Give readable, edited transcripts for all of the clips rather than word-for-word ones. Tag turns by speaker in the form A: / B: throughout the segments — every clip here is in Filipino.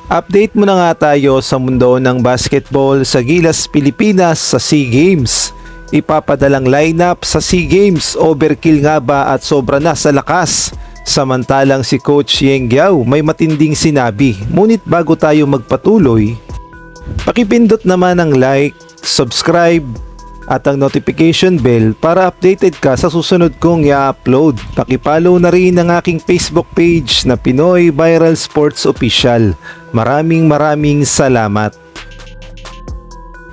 A: Update mo na nga tayo sa mundo ng basketball sa Gilas, Pilipinas sa SEA Games. Ipapadalang lineup sa SEA Games, overkill nga ba at sobra na sa lakas? Samantalang si Coach Yeng Guiao may matinding sinabi. Ngunit bago tayo magpatuloy, pakipindot naman ang like, subscribe at ang notification bell para updated ka sa susunod kong i-upload. Pakipollow na rin ang aking Facebook page na Pinoy Viral Sports Official. Maraming salamat.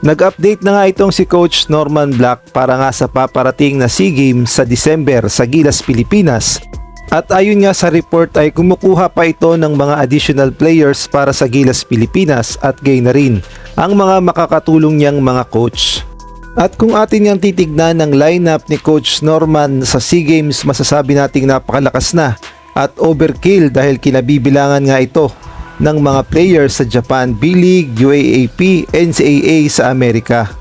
A: Nag-update na nga itong si Coach Norman Black para nga sa paparating na SEA Games sa December sa Gilas, Pilipinas. At ayon nga sa report ay kumukuha pa ito ng mga additional players para sa Gilas, Pilipinas at gayon na rin ang mga makakatulong niyang mga coach. At kung atin niyang titignan ng lineup ni Coach Norman sa SEA Games, masasabi nating napakalakas na at overkill dahil kinabibilangan nga ito ng mga players sa Japan B-League, UAAP, NCAA sa Amerika.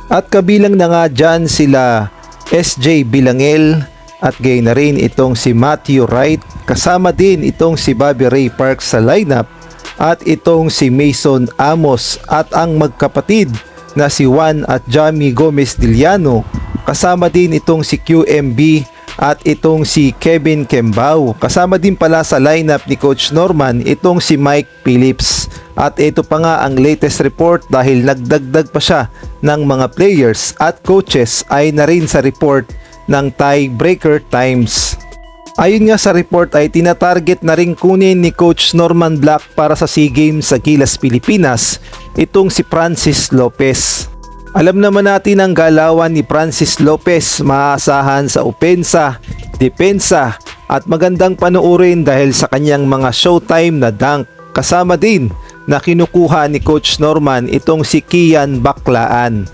A: At kabilang na nga dyan sila SJ Bilangel at gayon na rin itong si Matthew Wright, kasama din itong si Bobby Ray Parks sa lineup at itong si Mason Amos at ang magkapatid na si Juan at Jamie Gomez Diliano, kasama din itong si QMB at itong si Kevin Kembao. Kasama din pala sa lineup ni Coach Norman itong si Mike Phillips. At ito pa nga ang latest report dahil nagdagdag pa siya ng mga players at coaches ay na rin sa report ng Tiebreaker Times. Ayon nga sa report ay tinatarget na rin kunin ni Coach Norman Black para sa SEA Games sa Gilas, Pilipinas itong si Francis Lopez. Alam naman natin ang galawan ni Francis Lopez, maaasahan sa opensa, depensa at magandang panoorin dahil sa kanyang mga showtime na dunk. Kasama din na kinukuha ni Coach Norman itong si Kian Baklaan.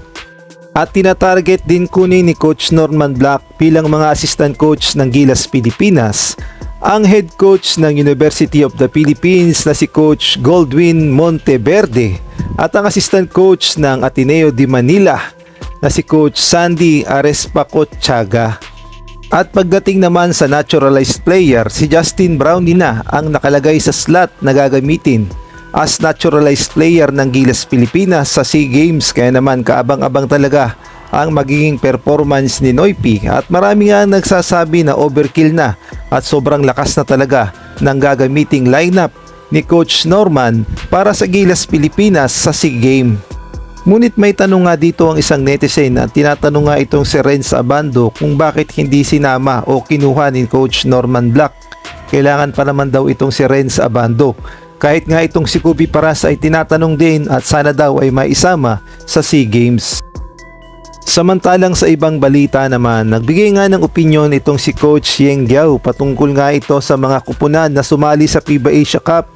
A: At tinatarget din kunin ni Coach Norman Black bilang mga assistant coach ng Gilas, Pilipinas ang head coach ng University of the Philippines na si Coach Goldwin Monteverde at ang assistant coach ng Ateneo de Manila na si Coach Sandy Arespacochaga. At pagdating naman sa naturalized player, si Justin Brownlee na ang nakalagay sa slot na gagamitin as naturalized player ng Gilas, Pilipinas sa SEA Games. Kaya naman kaabang-abang talaga ang magiging performance ni Noypi at marami nga nagsasabi na overkill na at sobrang lakas na talaga ng gagamiting lineup ni Coach Norman para sa Gilas, Pilipinas sa SEA Game. Ngunit may tanong nga dito ang isang netizen at tinatanong nga itong si Renz Abando kung bakit hindi sinama o kinuha ni Coach Norman Black. Kailangan pa naman daw itong si Renz Abando. Kahit nga itong si Kubi Paras ay tinatanong din at sana daw ay maisama sa SEA Games. Samantalang sa ibang balita naman, nagbigay nga ng opinyon itong si Coach Yeng Guiao patungkol nga ito sa mga kupunan na sumali sa FIBA Asia Cup,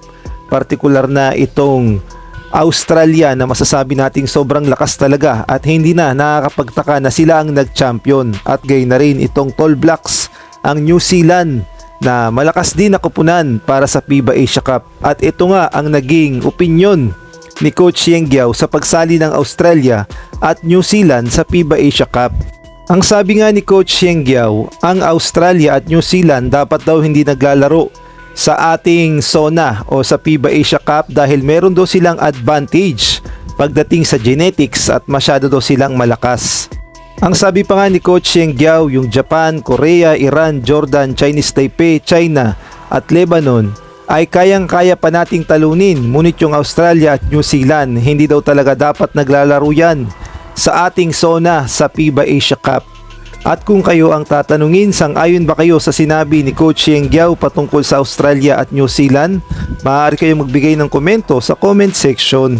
A: partikular na itong Australia na masasabi nating sobrang lakas talaga at hindi na nakakapagtaka na sila ang nag-champion, at gayon na rin itong Tall Blacks, ang New Zealand na malakas din na kupunan para sa FIBA Asia Cup. At ito nga ang naging opinyon ni Coach Yeng Guiao sa pagsali ng Australia at New Zealand sa FIBA Asia Cup. Ang sabi nga ni Coach Yeng Guiao, ang Australia at New Zealand dapat daw hindi naglalaro sa ating zona o sa FIBA Asia Cup dahil meron daw silang advantage pagdating sa genetics at masyado daw silang malakas. Ang sabi pa nga ni Coach Yeng Guiao, yung Japan, Korea, Iran, Jordan, Chinese Taipei, China at Lebanon ay kayang-kaya pa nating talunin, ngunit yung Australia at New Zealand hindi daw talaga dapat naglalaro yan sa ating zona sa FIBA Asia Cup. At kung kayo ang tatanungin, sang-ayon ba kayo sa sinabi ni Coach Yeng Guiao patungkol sa Australia at New Zealand? Maaari kayong magbigay ng komento sa comment section.